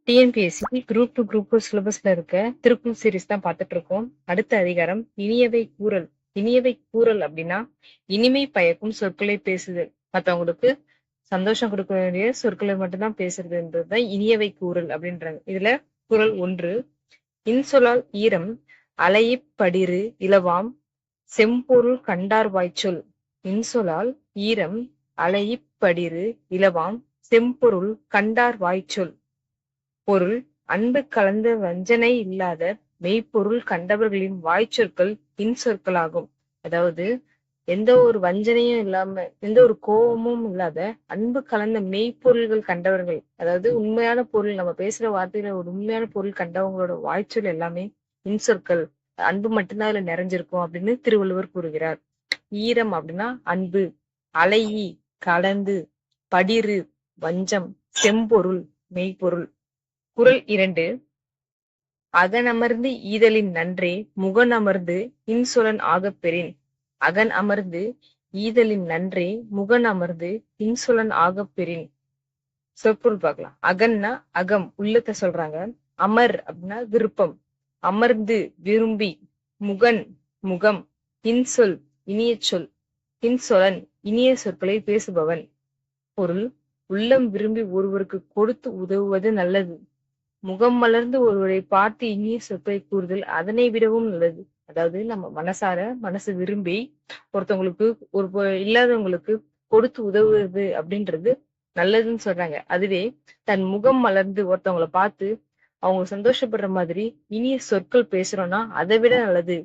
TNPSC group 2 சிலபஸ்ல இருக்க Thirukkural series தான் பார்த்துட்டு இருக்கோம். அடுத்த அதிகாரம் இனியவை கூறல். இனியவை கூறல் அப்படின்னா இனிமை பயக்கும் சொற்களை பேசுதல். மத்தவங்களுக்கு சந்தோஷம் கொடுக்க வேண்டிய சொற்களை மட்டும்தான் பேசுறதுன்றதுதான் இனியவை கூறல் அப்படின்றாங்க. இதுல குறள் 1, இன்சொலால் ஈரம் அலையிப் படிறு இலவாம் செம்பொருள் கண்டார் வாய்ச்சொல். இன்சொலால் ஈரம் அலையிப் படிறு இலவாம் செம்பொருள் கண்டார் வாய்ச்சொல். பொருள்: அன்பு கலந்த வஞ்சனை இல்லாத மெய்ப்பொருள் கண்டவர்களின் வாய்ச்சொற்கள் இன்சொற்களாகும். அதாவது எந்த ஒரு வஞ்சனையும் இல்லாம எந்த ஒரு கோபமும் இல்லாத அன்பு கலந்த மெய்ப்பொருள்கள் கண்டவர்கள், அதாவது உண்மையான பொருள், நம்ம பேசுற வார்த்தையில ஒரு உண்மையான பொருள் கண்டவங்களோட வாய்ச்சொல் எல்லாமே இன்சொற்கள். அன்பு மட்டும்தான் அதுல நிறைஞ்சிருக்கும் அப்படின்னு திருவள்ளுவர் கூறுகிறார். ஈரம் அப்படின்னா அன்பு, அலையி கலந்து, படிறு வஞ்சம், செம்பொருள் மெய்ப்பொருள். குறள் 2, அகனமர்ந்து ஈதலின் நன்றே முகனமர்ந்து இன்சொலன் ஆகப் பெறின். அகன் அமர்ந்து ஈதலின் நன்றே முகனமர்ந்து இன்சொலன் ஆகப் பெறின். சொற்பொருள் பார்க்கலாம். அகன்னா அகம், உள்ளத்தை சொல்றாங்க. அமர் அப்படின்னா விருப்பம், அமர்ந்து விரும்பி. முகன் முகம், இன்சொல் இனிய சொல், இன்சொலன் இனிய சொற்களை பேசுபவன். பொருள்: உள்ளம் விரும்பி ஒருவருக்கு கொடுத்து உதவுவது நல்லது. முகம் மலர்ந்து ஒருவரை பார்த்து இனிய சொற்களை கூறுதல் அதனை விடவும் நல்லது. அதாவது நம்ம மனசு விரும்பி ஒருத்தவங்களுக்கு இல்லாதவங்களுக்கு கொடுத்து உதவுவது அப்படின்றது நல்லதுன்னு சொல்றாங்க. அதுவே தன் முகம் மலர்ந்து ஒருத்தவங்களை பார்த்து அவங்க சந்தோஷப்படுற மாதிரி இனிய சொற்கள் பேசுறோம்னா அதை விட நல்லது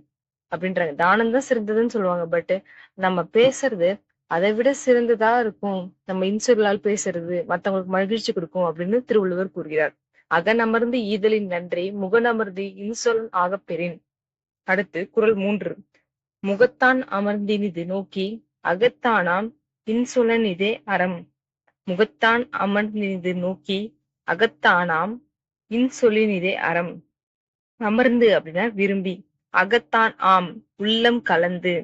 அப்படின்றாங்க. தானம் தான் சிறந்ததுன்னு சொல்லுவாங்க. பட் நம்ம பேசுறது அதை விட சிறந்ததா இருக்கும். நம்ம இன்சொல்லால் பேசுறது மத்தவங்களுக்கு மகிழ்ச்சி கொடுக்கும் அப்படின்னு திருவள்ளுவர் கூறுகிறார். அகனமர்ந்து ஈதலின் நன்றே முகனமர்ந்து இன்சொலன் ஆகப் பெறின். அடுத்து குறள் 3, முகத்தான் அமர்ந்தினிது நோக்கி அகத்தானாம் இன்சொலன் இதே அறம். முகத்தான் அமர்ந்தினிது நோக்கி அகத்தானாம் இன்சொலின் இதே அறம். அமர்ந்து அப்படின்னா விரும்பி, அகத்தான் ஆம் உள்ளம் கலந்து,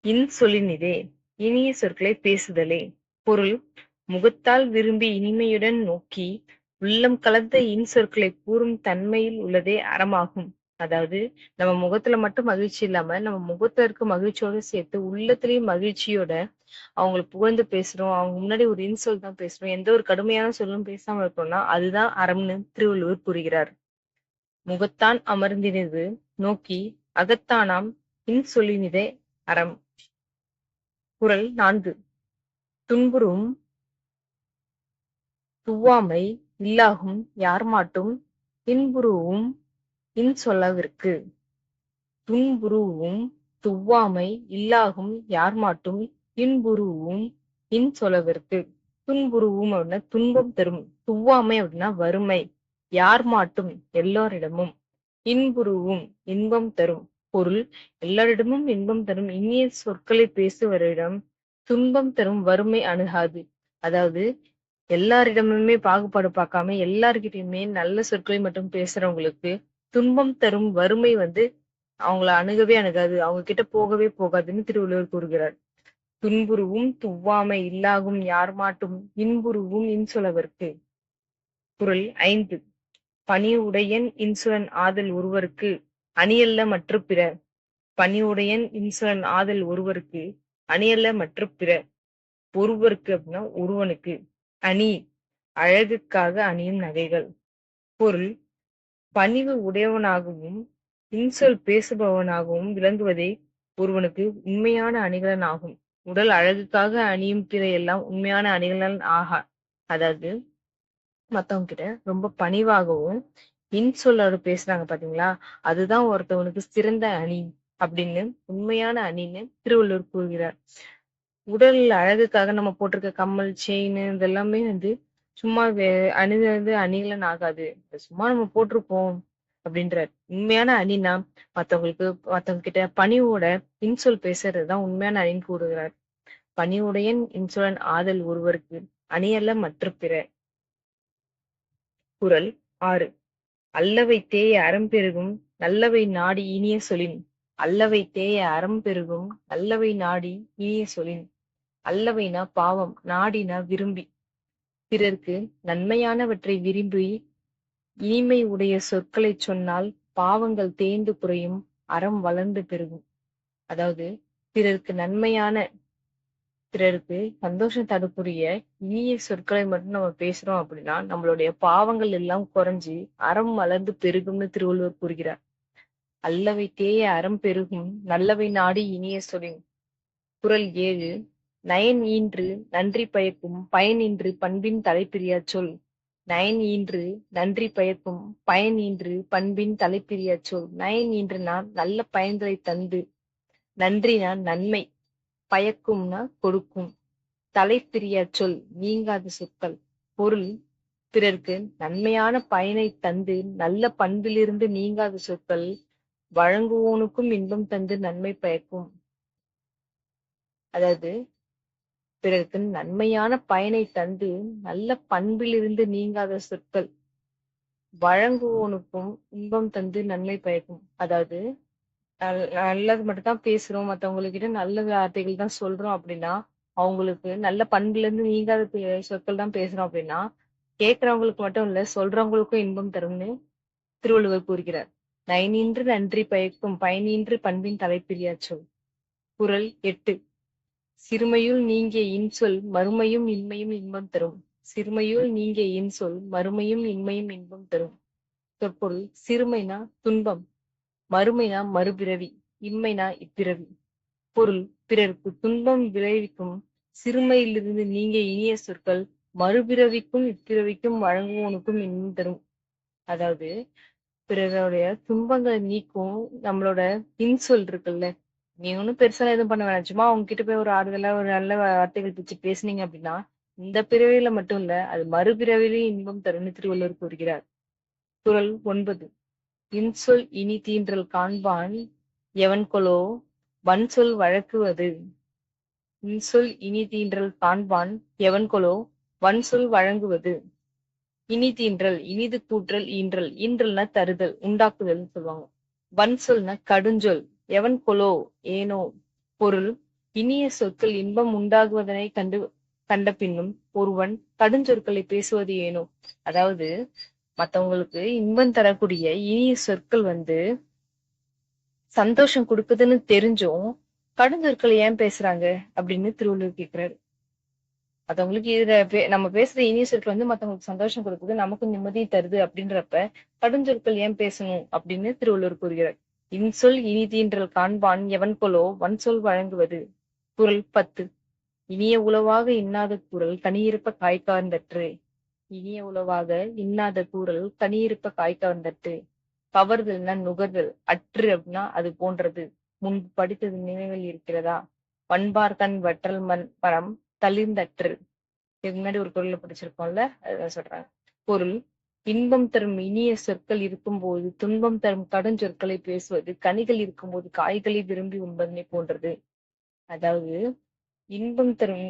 இன்சொலினிதே இனிய சொற்களை பேசுதலே. பொருள்: முகத்தால் விரும்பி இனிமையுடன் நோக்கி உள்ளம் கலந்த இன்சொற்களை கூறும் தன்மையில் உள்ளதே அறமாகும். அதாவது நம்ம முகத்துல மட்டும் மகிழ்ச்சி இல்லாம நம்ம முகத்துல இருக்க மகிழ்ச்சியோட சேர்த்து உள்ளத்திலயும் மகிழ்ச்சியோட அவங்களை புகழ்ந்து பேசுறோம், அவங்க முன்னாடி ஒரு இன்சொல் தான் பேசுறோம், எந்த ஒரு கடுமையான சொல்லும் பேசாம இருக்கோம்னா அதுதான் அறம்னு திருவள்ளுவர் கூறுகிறார். முகத்தான் அமர்ந்தினது நோக்கி அகத்தானாம் இன்சொல்லினிதே அறம். குறள் 4, துன்புறும் துவாமை இல்லாகும் யார்மாட்டும் இன்புறுவும் இன்சொலவிற்கு. துன்புறுவும் துவாமை இல்லாகும் யார்மாட்டும் இன்புறுவும் இன்சொலவிற்கு. துன்புறுவும் அப்படின்னா துன்பம் தரும், துவாமை அப்படின்னா வறுமை, யார் மாட்டும் எல்லோரிடமும், இன்புறுவும் இன்பம் தரும். பொருள்: எல்லாரிடமும் இன்பம் தரும் இனிய சொற்களை பேசுவரிடம் துன்பம் தரும் வறுமை அணுகாது. அதாவது எல்லாரிடமுமே பாகுபாடு பார்க்காம எல்லார்கிட்டயுமே நல்ல சொற்களை மட்டும் பேசுறவங்களுக்கு துன்பம் தரும் வறுமை அவங்கள அணுகவே அணுகாது, அவங்க கிட்ட போகவே போகாதுன்னு திருவள்ளுவர் கூறுகிறார். துன்புறுவும் துவாமை இல்லாகும் யார்மாட்டும் இன்புறுவும் இன்சொலவர்க்கு. குறள் 5, பணிவுடையன் இன்சொலன் ஆதல் ஒருவருக்கு அணியல்ல மற்ற பிற. பணிவுடையன் இன்சொலன் ஆதல் ஒருவருக்கு அணியல்ல மற்ற பிற. ஒருவருக்கு அப்படின்னா ஒருவனுக்கு. அணி அழகுக்காக அணியும் நகைகள். பொருள்: பணிவு உடையவனாகவும் இன்சொல் பேசுபவனாகவும் விளங்குவதே ஒருவனுக்கு உண்மையான அணிகலன் ஆகும். உடல் அழகுக்காக அணியும் பிற எல்லாம் உண்மையான அணிகலன் ஆகா. அதாவது மத்தவங்க கிட்ட ரொம்ப பணிவாகவும் இன்சொல்லோட பேசுறாங்க பாத்தீங்களா, அதுதான் ஒருத்தவனுக்கு சிறந்த அணி அப்படின்னு உண்மையான அணின்னு திருவள்ளுவர் கூறுகிறார். உடல் அழகுக்காக நம்ம போட்டிருக்க கம்மல், செயின் இதெல்லாமே சும்மா அணிந்து அணிகலன் ஆகாது, சும்மா நம்ம போட்டிருப்போம் அப்படின்றார். உண்மையான அணினா மத்தவங்க கிட்ட பணிவோட இன்சொல் பேசுறதுதான் உண்மையான அணின்னு கூறுகிறார். பணிவுடையன் இன்சொலன் ஆதல் ஒருவருக்கு அணியல்ல மற்ற பிற. குறள் 6, அல்லவை தேய அறம் பெருகும் நல்லவை நாடி இனிய சொலின். அல்லவை தேய அறம் பெருகும் நல்லவை நாடி இனிய சொலின். அல்லவைனா பாவம், நாடினா விரும்பி. பிறர்க்கு நன்மையானவற்றை விரும்பி இனிமை உடைய சொற்களைச் சொன்னால் பாவங்கள் தேய்ந்து குறையும், அறம் வளர்ந்து பெருகும். அதாவது பிறருக்கு சந்தோஷம் தரக்கூடிய இனிய சொற்களை மட்டும் நம்ம பேசுறோம் அப்படின்னா நம்மளுடைய பாவங்கள் எல்லாம் குறைஞ்சு அறம் வளர்ந்து பெருகும்னு திருவள்ளுவர் கூறுகிறார். அல்லவை தேய அறம் பெருகும், நல்லவை நாடி இனிய சொலின். குறள் 7. நயன் ஈன்று நன்றி பயக்கும், பயனின்று பண்பின் தலைப்பிரியாச் சொல். நயன் ஈன்று நன்றி பயக்கும், பயன் ஈன்று பண்பின் தலைப்பிரியாச் சொல். நயன் ஈன்றுனா நல்ல பயன்களை தந்து, நன்றினா நன்மை, பயக்கும்னா கொடுக்கும், தலைப்பிரியாச் சொல் நீங்காத சொற்கள். பொருள்: பிறர்க்கு நன்மையான பயனை தந்து நல்ல பண்பிலிருந்து நீங்காத சொற்கள் வழங்குவோனுக்கும் இன்பம் தந்து நன்மை பயக்கும். அதாவது பிறருக்கு நன்மையான பயனை தந்து நல்ல பண்பிலிருந்து நீங்காத சொற்கள் வழங்குவோனுக்கும் இன்பம் தந்து நன்மை பயக்கும். அதாவது நல்லது மட்டும் தான் பேசுறோம், மத்தவங்ககிட்ட நல்ல வார்த்தைகள் தான் சொல்றோம் அப்படின்னா, அவங்களுக்கு நல்ல பண்புல இருந்து நீங்காத சொற்கள் தான் பேசுறோம் அப்படின்னா, கேட்கிறவங்களுக்கு மட்டும் இல்ல சொல்றவங்களுக்கும் இன்பம் தரும்னு திருவள்ளுவர் கூறுகிறார். நயனின்று நன்றி பயக்கும், பயனின்று பண்பின் தலைப்பிரியாச் சொல். குறள் 8. சிறுமையுள் நீங்கிய இன்சொல் மறுமையும் இன்மையும் இன்பம் தரும். சிறுமையுள் நீங்கிய இன்சொல் மறுமையும் இன்மையும் இன்பம் தரும். சொற்பொருள்: சிறுமைனா துன்பம், மறுமைனா மறுபிறவி, இன்மைனா இப்பிறவி. பொருள்: பிறருக்கு துன்பம் விளைவிக்கும் சிறுமையிலிருந்து நீங்கிய இனிய சொற்கள் மறுபிறவிக்கும் இப்பிறவிக்கும் வழங்குவோனுக்கும் இன்பம் தரும். அதாவது பிறருடைய துன்பங்களை நீக்கும் நம்மளோட இன்சொல் இருக்குல்ல, நீ ஒண்ணும் பெருசா எதுவும் பண்ண வேணாம், சும்மா அவங்க கிட்ட போய் ஒரு ஆறுதலா ஒரு நல்ல வார்த்தைகள் பிச்சு பேசுனீங்க அப்படின்னா இந்த பிறவியில மட்டும் இல்ல அது மறுபிறவிலையும் இன்பம் தரும்னு திருவள்ளுவர் கூறுகிறார். குறள் 9. இன்சொல் இனி தீன்றல் காண்பான் எவன்கொலோ வன்சொல் வழக்குவது. இன்சொல் இனி தீன்றல் காண்பான் எவன்கொலோ வன்சொல் வழங்குவது. இனி தீன்றல், இனிது கூற்றல், ஈன்றல். ஈன்றல்னா தருதல், உண்டாக்குதல்னு சொல்லுவாங்க. வன்சொல்னா கடுஞ்சொல், எவன் கொலோ ஏனோ. பொருள்: இனிய சொற்கள் இன்பம் உண்டாகுவதனை கண்ட பின்னும் ஒருவன் கடுஞ்சொற்களை பேசுவது ஏனோ. அதாவது மத்தவங்களுக்கு இன்பம் தரக்கூடிய இனிய சொற்கள் சந்தோஷம் கொடுக்குதுன்னு தெரிஞ்சும் கடுஞ்சொற்களை ஏன் பேசுறாங்க அப்படின்னு திருவள்ளுவர் கேக்குறாரு. மத்தவங்களுக்கு நம்ம பேசுற இனிய சொற்கள் மத்தவங்களுக்கு சந்தோஷம் கொடுக்குது, நமக்கு நிம்மதியை தருது அப்படின்றப்ப கடுஞ்சொற்கள் ஏன் பேசணும் அப்படின்னு திருவள்ளுவர் கூறுகிறார். இன்சொல் இனி தீன்றல் காண்பான் எவன்கொலோ வன்சொல் வழங்குவது. குறள் 10. இனிய உளவாக இன்னாத கூறல் கனியிருப்ப காய்கார்ந்தற்று. இனிய உளவாக இன்னாத கூறல் கனியிருப்ப காய்கார்ந்தற்று. கவர்தல்னா நுகர்தல், அற்று அப்படின்னா அது போன்றது. முன்பு படித்தது நினைவில் இருக்கிறதா? பண்பார்கண் வற்றல் மரம் தளிர்ந்தற்று. இதுக்கு முன்னாடி ஒரு குறள்ல படிச்சிருக்கோம்ல, அதுதான் சொல்றாங்க. பொருள்: இன்பம் தரும் இனிய சொற்கள் இருக்கும்போது துன்பம் தரும் கடுஞ்சொற்களை பேசுவது கனிகள் இருக்கும்போது காய்களை விரும்பி உண்பதனை போன்றது. அதாவது இன்பம் தரும்,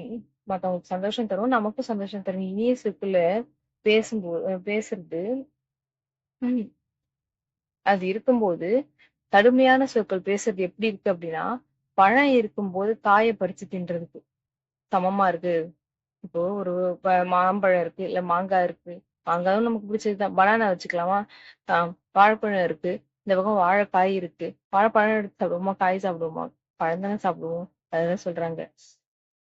மத்தவங்களுக்கு சந்தோஷம் தரும், நமக்கும் சந்தோஷம் தரும் இனிய சொற்களை பேசுறது அது இருக்கும்போது கடுமையான சொற்கள் பேசுறது எப்படி இருக்கு அப்படின்னா, பழம் இருக்கும்போது காயை பறிச்சு தின்றதுக்கு சமமா இருக்கு. இப்போ ஒரு மாம்பழம் இருக்கு, இல்ல மாங்காய் இருக்கு, மாங்காயும் நமக்கு பிடிச்சதுதான், பனானா வச்சுக்கலாமா. வாழைப்பழம் இருக்கு, இந்த பக்கம் வாழைக்காய் இருக்கு. வாழைப்பழம் எடுத்து சாப்பிடுவோமா, காய் சாப்பிடுவோமா? பழம் தானே சாப்பிடுவோம். அதுதான் சொல்றாங்க.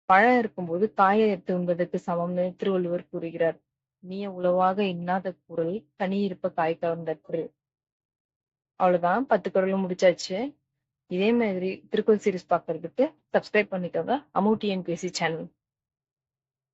பழம் இருக்கும்போது காயை எடுத்து உண்பதற்கு சமம்னு திருவள்ளுவர் கூறுகிறார். இனிய உளவாக இன்னாத குறள் கனி இருப்ப காய் கவர்ந்தற்று. அவ்வளவுதான், 10 குறளும் முடிச்சாச்சு. இதே மாதிரி திருக்குறள் சீரிஸ் பாக்குறதுக்கு சப்ஸ்கிரைப் பண்ணிக்கோங்க அம்மு டிஎன்பிஎஸ்சி சேனல்.